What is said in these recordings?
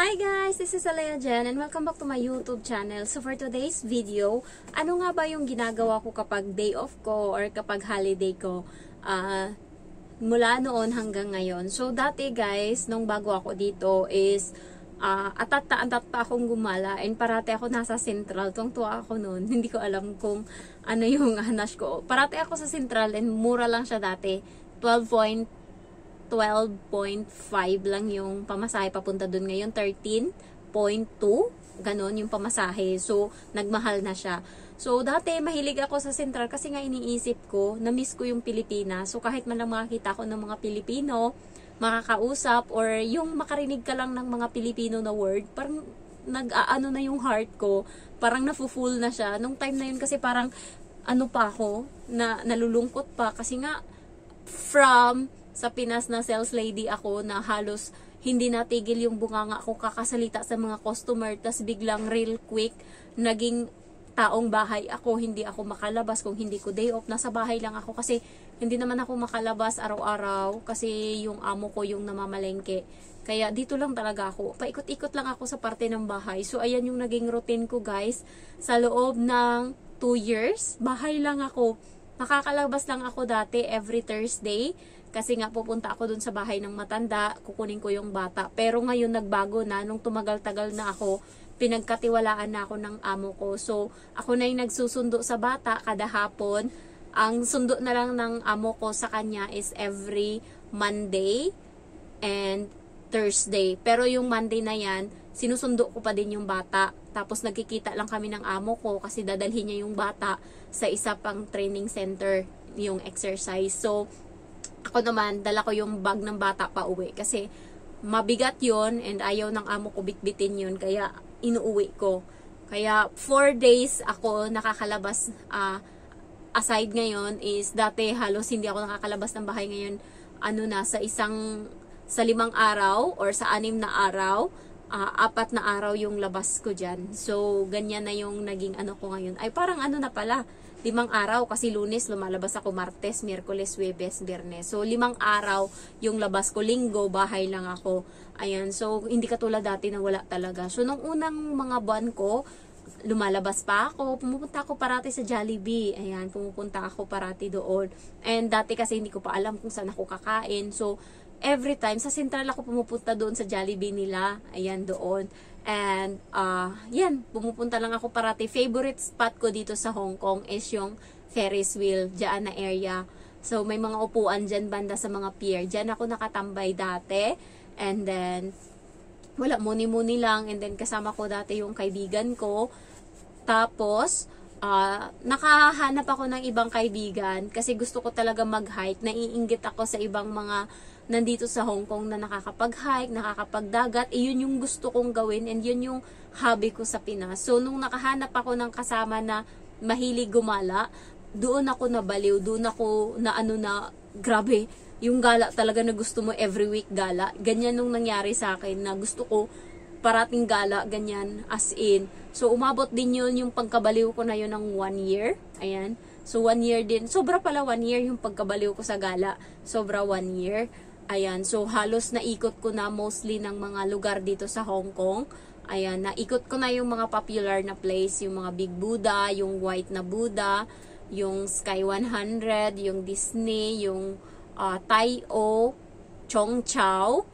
Hi guys! This is Alea Jen and welcome back to my YouTube channel. So for today's video, ano nga ba yung ginagawa ko kapag day off ko or kapag holiday ko mula noon hanggang ngayon. So dati guys, nung bago ako dito is atat pa akong gumala and parati ako nasa Central. Tuwang-tuwa ako noon. Hindi ko alam kung ano yung hanas ko. Parati ako sa Central and mura lang siya dati. 12.5 lang yung pamasahe papunta dun. Ngayon 13.2 ganon yung pamasahe. So nagmahal na siya. So dati mahilig ako sa Central kasi nga iniisip ko na-miss ko yung Pilipinas. So kahit man lang makakita ko ng mga Pilipino, makakausap or yung makarinig ka lang ng mga Pilipino na word, parang nag-aano na yung heart ko, parang nafu-full na siya. Nung time na yun kasi parang ano pa ako, na nalulungkot pa kasi nga from sa Pinas na sales lady ako na halos hindi natigil yung bunganga ko kakasalita sa mga customer, tas biglang real quick naging taong bahay ako, hindi ako makalabas kung hindi ko day off, nasa bahay lang ako kasi hindi naman ako makalabas araw-araw kasi yung amo ko yung namamalengke, kaya dito lang talaga ako, paikot-ikot lang ako sa parte ng bahay. So ayan yung naging routine ko guys, sa loob ng 2 years, bahay lang ako. Makakalabas lang ako dati every Thursday kasi nga pupunta ako dun sa bahay ng matanda, kukunin ko yung bata. Pero ngayon nagbago na, nung tumagal-tagal na ako, pinagkatiwalaan na ako ng amo ko. So ako na yung nagsusundo sa bata kada hapon. Ang sundo na lang ng amo ko sa kanya is every Monday and Thursday. Pero yung Monday na yan, sinusundo ko pa din yung bata. Tapos nagkikita lang kami ng amo ko kasi dadalhin niya yung bata sa isa pang training center, yung exercise. So ako naman, dala ko yung bag ng bata pa uwi kasi mabigat yon and ayaw ng amo ko bitbitin yun, kaya inuuwi ko. Kaya 4 days ako nakakalabas. Aside ngayon is dati halos hindi ako nakakalabas ng bahay. Ngayon sa 5 araw or sa 6 na araw, 4 na araw yung labas ko dyan. So ganyan na yung naging ko ngayon. Ay parang na pala, 5 araw kasi Lunes lumalabas ako, Martes, Miyerkules, Huwebes, Biyernes. So 5 araw yung labas ko, Linggo bahay lang ako. Ayan, so hindi katulad dati na wala talaga. So nung unang mga buwan ko, lumalabas pa ako, pumupunta ako parati sa Jollibee. Ayan, pumupunta ako parati doon. And dati kasi hindi ko pa alam kung saan ako kakain. So every time sa Central ako pumupunta doon sa Jollibee nila. Ayan, doon. And, yan, pumupunta lang ako parati. Favorite spot ko dito sa Hong Kong is yung Ferris wheel, dyan na area. So, may mga upuan dyan banda sa mga pier. Dyan ako nakatambay dati. And then, wala, muni-muni lang. And then, kasama ko dati yung kaibigan ko. Tapos, nakahanap ako ng ibang kaibigan kasi gusto ko talaga mag-hike. Naiinggit ako sa ibang mga nandito sa Hong Kong na nakakapag-hike, nakakapagdagat. Yun yung gusto kong gawin and yun yung hobby ko sa Pinas. So, nung nakahanap ako ng kasama na mahilig gumala, doon ako nabaliw. Doon ako na grabe, yung gala talaga na gusto mo every week gala. Ganyan nung nangyari sa akin na gusto ko parating gala, ganyan, as in. So, umabot din yun yung pagkabaliw ko na yun ng 1 year. Ayan. So, 1 year din. Sobra pala 1 year yung pagkabaliw ko sa gala. Sobra 1 year. Ayan. So, halos naikot ko na mostly ng mga lugar dito sa Hong Kong. Ayan. Naikot ko na yung mga popular na place. Yung mga Big Buddha, yung White na Buddha, yung Sky 100, yung Disney, yung Tai-O, Chong Chau,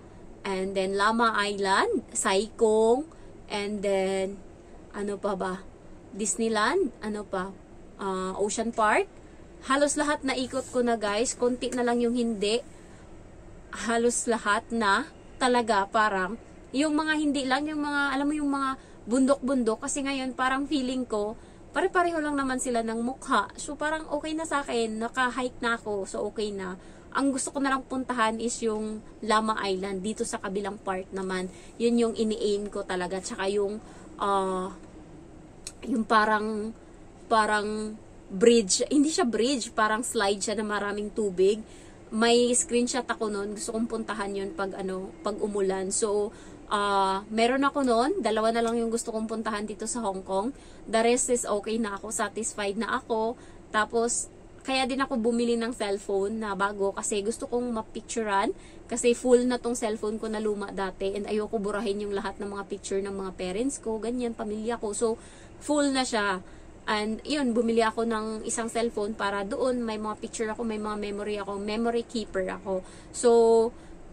and then Lama Island, Sai Kung, and then ano pa ba? Disneyland, Ocean Park. Halos lahat na ikot ko na guys. Konti na lang yung hindi. Halos lahat na talaga, parang yung mga hindi lang, yung mga alam mo yung mga bundok-bundok, kasi ngayon parang feeling ko pare-pareho lang naman sila ng mukha. So parang okay na sa akin, naka-hike na ako, so okay na. Ang gusto ko na lang puntahan is yung Lama Island, dito sa kabilang part naman. Yun yung ini-aim ko talaga. Tsaka yung parang bridge, hindi siya bridge, parang slide siya na maraming tubig. May screenshot ako noon, gusto kong puntahan yun pag umulan. So, meron ako noon, 2 na lang yung gusto kong puntahan dito sa Hong Kong. The rest is okay na ako, satisfied na ako. Tapos, kaya din ako bumili ng cellphone na bago kasi gusto kong mapicturean kasi full na tong cellphone ko na luma dati and ayoko burahin yung lahat ng mga picture ng mga parents ko, ganyan, pamilya ko. So, full na siya. And yun, bumili ako ng isang cellphone para doon may mga picture ako, may mga memory ako, memory keeper ako. So,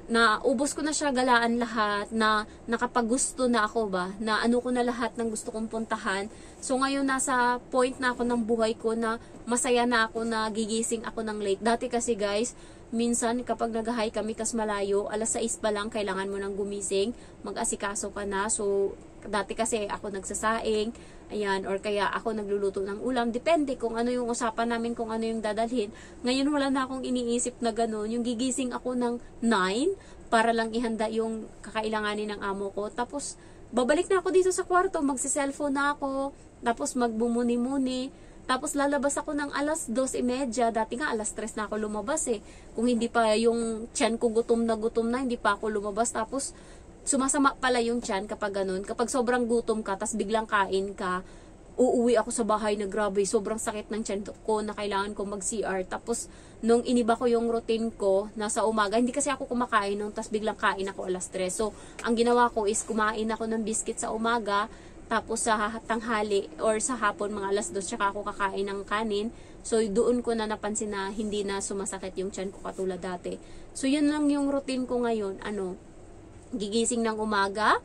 naubos ko na siya galaan lahat, na nakapaggusto na ako ba, na ano ko na lahat ng gusto kong puntahan. So ngayon nasa point na ako ng buhay ko na masaya na ako na gigising ako ng late. Dati kasi guys, minsan kapag nag-hike kami tas malayo, alas 6 pa lang kailangan mo nang gumising, mag-asikaso ka na. So dati kasi ako nagsasaing, ayan, or kaya ako nagluluto ng ulam, depende kung ano yung usapan namin, kung ano yung dadalhin. Ngayon wala na akong iniisip na gano'n, yung gigising ako ng 9 para lang ihanda yung kakailanganin ng amo ko, tapos babalik na ako dito sa kwarto, magsi-cellphone na ako, tapos magbumuni-muni, tapos lalabas ako ng alas 2:30, dati nga alas 3 na ako lumabas kung hindi pa yung tiyan ko gutom na, hindi pa ako lumabas, tapos sumasama pala yung tiyan kapag ganun. Kapag sobrang gutom ka, tas biglang kain ka, uuwi ako sa bahay na grabe, sobrang sakit ng tiyan ko na kailangan ko mag-CR. Tapos, nung iniba ko yung routine ko, nasa umaga, hindi kasi ako kumakain nung, tas biglang kain ako alas 3. So, ang ginawa ko is kumain ako ng biscuit sa umaga, tapos sa tanghali or sa hapon, mga alas 2, tsaka ako kakain ng kanin. So, doon ko na napansin na hindi na sumasakit yung tiyan ko katulad dati. So, yun lang yung routine ko ngayon. Gigising ng umaga,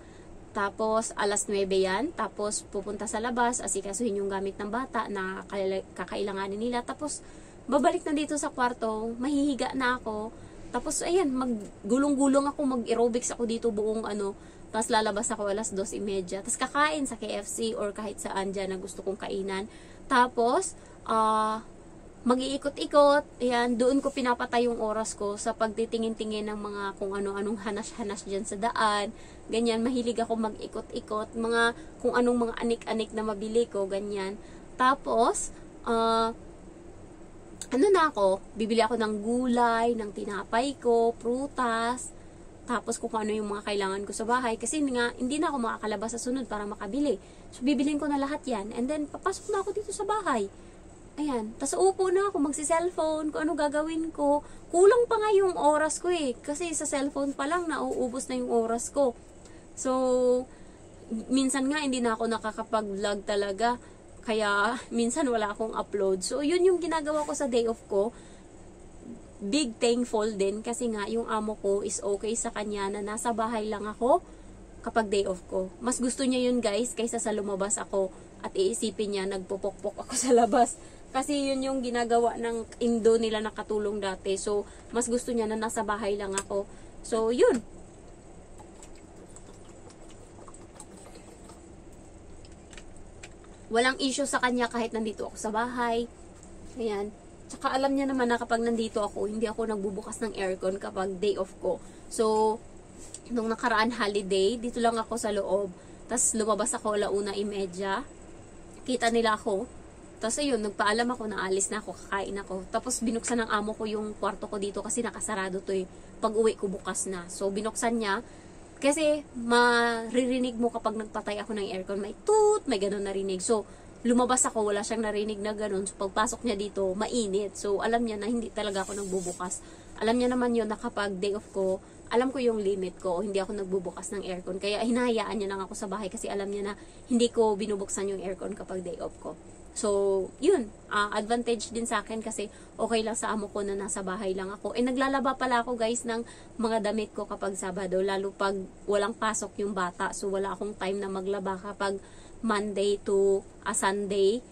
tapos alas 9 yan, tapos pupunta sa labas, asikasuhin yung gamit ng bata na kakailanganin nila, tapos babalik na dito sa kwarto, mahihiga na ako, tapos ayan, maggulong-gulong ako, mag-aerobics ako dito buong tapos lalabas ako alas 2:30, tapos kakain sa KFC or kahit saan dyan na gusto kong kainan, tapos mag-iikot-ikot, ayan, doon ko pinapatay yung oras ko sa pagtitingin-tingin ng mga kung ano-anong hanas-hanas dyan sa daan, ganyan, mahilig ako mag-ikot-ikot, mga kung anong mga anik-anik na mabili ko, ganyan. Tapos, bibili ako ng gulay, ng tinapay ko, prutas, tapos kung ano yung mga kailangan ko sa bahay, kasi nga, hindi na ako makakalabas sa sunod para makabili. So, bibilin ko na lahat yan, and then, papasok na ako dito sa bahay. Ayan, tas uupo na ako, magsi-cellphone, kung ano gagawin ko. Kulang pa nga yung oras ko kasi sa cellphone pa lang, nauubos na yung oras ko. So, minsan nga, hindi na ako nakakapag-vlog talaga. Kaya, minsan wala akong upload. So, yun yung ginagawa ko sa day off ko. Big thankful din, kasi nga, yung amo ko is okay sa kanya na nasa bahay lang ako kapag day off ko. Mas gusto niya yun guys, kaysa sa lumabas ako at iisipin niya, nagpupok-pok ako sa labas. Kasi yun yung ginagawa ng Indo nila na katulong dati. So, mas gusto niya na nasa bahay lang ako. So, yun. Walang issue sa kanya kahit nandito ako sa bahay. Ayan. Tsaka alam niya naman na kapag nandito ako, hindi ako nagbubukas ng aircon kapag day off ko. So, nung nakaraan holiday, dito lang ako sa loob. Tapos lumabas ako 1:30. Kita nila ako. Tapos ayun, nagpaalam ako na alis na ako, kakain ako. Tapos binuksan ng amo ko yung kwarto ko dito kasi nakasarado to Pag uwi ko bukas na. So binuksan niya. Kasi maririnig mo kapag nagpatay ako ng aircon, may toot, may ganun narinig. So lumabas ako, wala siyang narinig na ganun. So pagpasok niya dito, mainit. So alam niya na hindi talaga ako nagbubukas. Alam niya naman yun na kapag day off ko, alam ko yung limit ko, hindi ako nagbubukas ng aircon. Kaya hinahayaan niya lang ako sa bahay kasi alam niya na hindi ko binubuksan yung aircon kapag day off ko. So, yun, advantage din sa akin kasi okay lang sa amo ko na nasa bahay lang ako. Naglalaba pala ako guys ng mga damit ko kapag Sabado, lalo pag walang pasok yung bata. So, wala akong time na maglaba kapag Monday to Sunday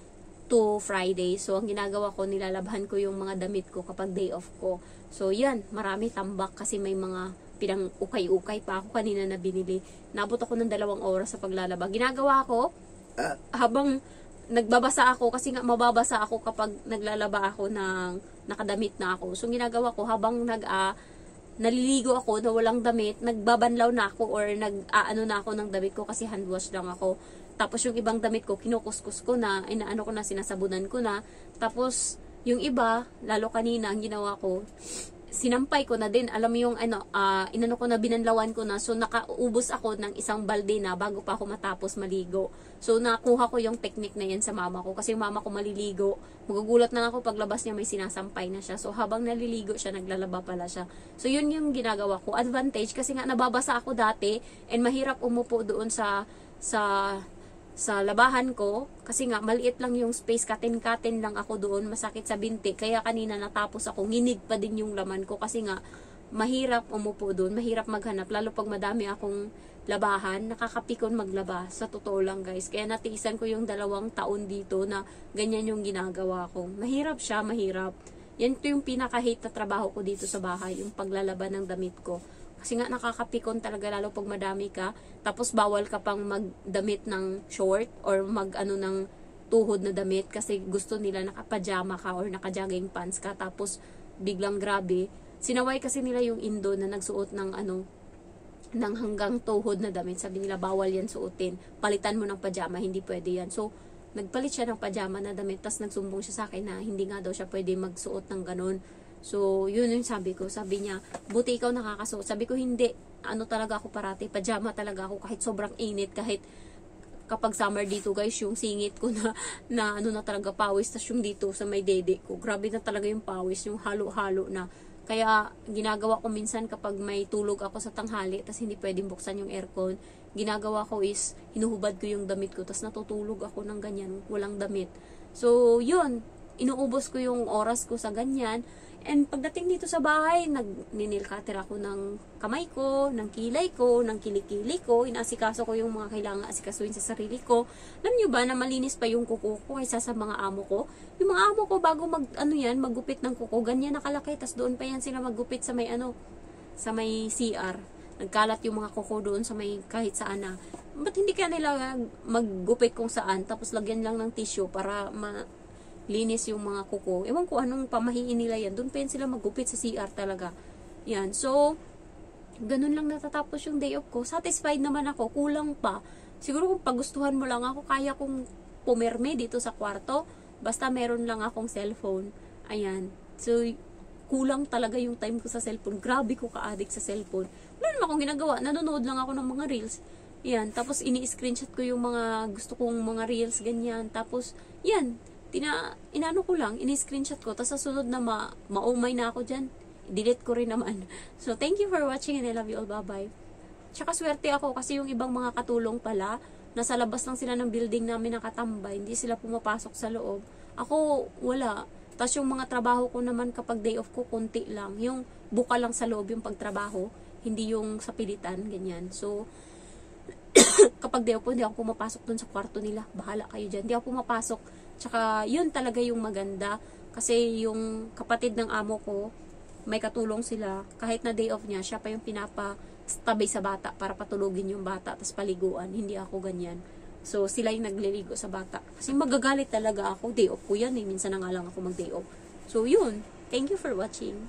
to Friday. So, ang ginagawa ko, nilalabhan ko yung mga damit ko kapag day off ko. So, yan, marami tambak kasi may mga pinang ukay-ukay pa ako kanina na binili. Nabot ako ng 2 oras sa paglalaba. Ginagawa ko, habang nagbabasa ako, kasi nga mababasa ako kapag naglalaba ako ng nakadamit na ako. So, ginagawa ko, habang naliligo ako na walang damit, nagbabanlaw na ako or nag-aano na ako ng damit ko kasi hand wash lang ako. Tapos, yung ibang damit ko, kinukuskus ko na, inaano ko na, sinasabunan ko na. Tapos, yung iba, lalo kanina, ang ginawa ko, sinampay ko na din. Alam mo yung inano ko na, binanlawan ko na. So, nakaubos ako ng isang balde na bago pa ako matapos maligo. So, nakuha ko yung technique na yan sa mama ko. Kasi yung mama ko maliligo. Magugulat na ako paglabas niya may sinasampay na siya. So, habang naliligo siya, naglalaba pala siya. So, yun yung ginagawa ko. Advantage kasi nga nababasa ako dati and mahirap umupo doon sa labahan ko, kasi nga maliit lang yung space, katin-katin lang ako doon, masakit sa binti, kaya kanina natapos ako, nginig pa din yung laman ko, kasi nga mahirap umupo doon, mahirap maghanap, lalo pag madami akong labahan, nakakapikon maglaba, sa totoo lang guys, kaya natiisan ko yung 2 taon dito na ganyan yung ginagawa ko, mahirap siya, mahirap, yan to yung pinaka-hate na trabaho ko dito sa bahay, yung paglalaba ng damit ko. Kasi nga nakakapikon talaga lalo pag madami ka. Tapos bawal ka pang magdamit ng short or ng tuhod na damit kasi gusto nila nakapajama ka or naka-jogging pants ka. Tapos biglang grabe. Sinaway kasi nila yung Indo na nagsuot ng ng hanggang tuhod na damit. Sabi nila bawal yan suotin. Palitan mo ng pajama, hindi pwede yan. So nagpalit siya ng pajama na damit. Tapos nagsumbong siya sa akin na hindi nga daw siya pwede magsuot ng ganun. So, yun yung sabi ko. Sabi niya, buti ikaw nakakasuot. Sabi ko, hindi. Talaga ako parati. Pajama talaga ako kahit sobrang init. Kahit kapag summer dito guys, yung singit ko na talaga pawis. Tas yung dito sa may dede ko. Grabe na talaga yung pawis. Yung halo-halo na. Kaya, ginagawa ko minsan kapag may tulog ako sa tanghali, tas hindi pwedeng buksan yung aircon. Ginagawa ko is, hinuhubad ko yung damit ko. Tas natutulog ako ng ganyan. Walang damit. So, yun. Inuubos ko yung oras ko sa ganyan. And pagdating dito sa bahay, nag-nail cutter ako ng kamay ko, ng kilay ko, ng kilikili ko, inasikaso ko yung mga kailangan asikasuhin sa sarili ko. Alam nyo ba na malinis pa yung kuko ko kaysa sa mga amo ko? Yung mga amo ko bago maggupit ng kuko, ganyan nakalaki, tas doon pa yan sila maggupit sa may sa may CR. Nagkalat yung mga kuko doon sa may kahit saan na. Ba't hindi kaya nila maggupit kung saan, tapos lagyan lang ng tissue para linis yung mga kuko. Ewan ko anong pamahiin nila yan. Doon pa yan sila magupit sa CR talaga. Yan. So, ganun lang natatapos yung day off ko. Satisfied naman ako. Kulang pa. Siguro kung pagustuhan mo lang ako, kaya kong pumirme dito sa kwarto. Basta meron lang akong cellphone. Ayan. So, kulang talaga yung time ko sa cellphone. Grabe ko ka-addict sa cellphone. Wala naman akong ginagawa. Nanonood lang ako ng mga reels. Yan. Tapos, ini-screenshot ko yung mga gusto kong mga reels, ganyan. Tapos, yan. Inano ko lang, ini-screenshot ko, tapos sa sunod na maumay na ako dyan, delete ko rin naman. So, thank you for watching and I love you all. Bye-bye. Tsaka swerte ako kasi yung ibang mga katulong pala, nasa labas lang sila ng building namin nakatambay, hindi sila pumapasok sa loob. Ako, wala. Tapos yung mga trabaho ko naman kapag day off ko, konti lang. Yung buka lang sa loob yung pagtrabaho, hindi yung sa pilitan, ganyan. So, kapag day off ko, hindi ako pumapasok dun sa kwarto nila. Bahala kayo dyan. Hindi ako pumapasok. Tsaka, yun talaga yung maganda. Kasi yung kapatid ng amo ko, may katulong sila. Kahit na day off niya, siya pa yung pinapa-stabay sa bata para patulogin yung bata, tapos paliguan. Hindi ako ganyan. So, sila yung nagliligo sa bata. Kasi magagalit talaga ako. Day off ko yan eh. Minsan na nga lang ako mag-day off. So, yun. Thank you for watching.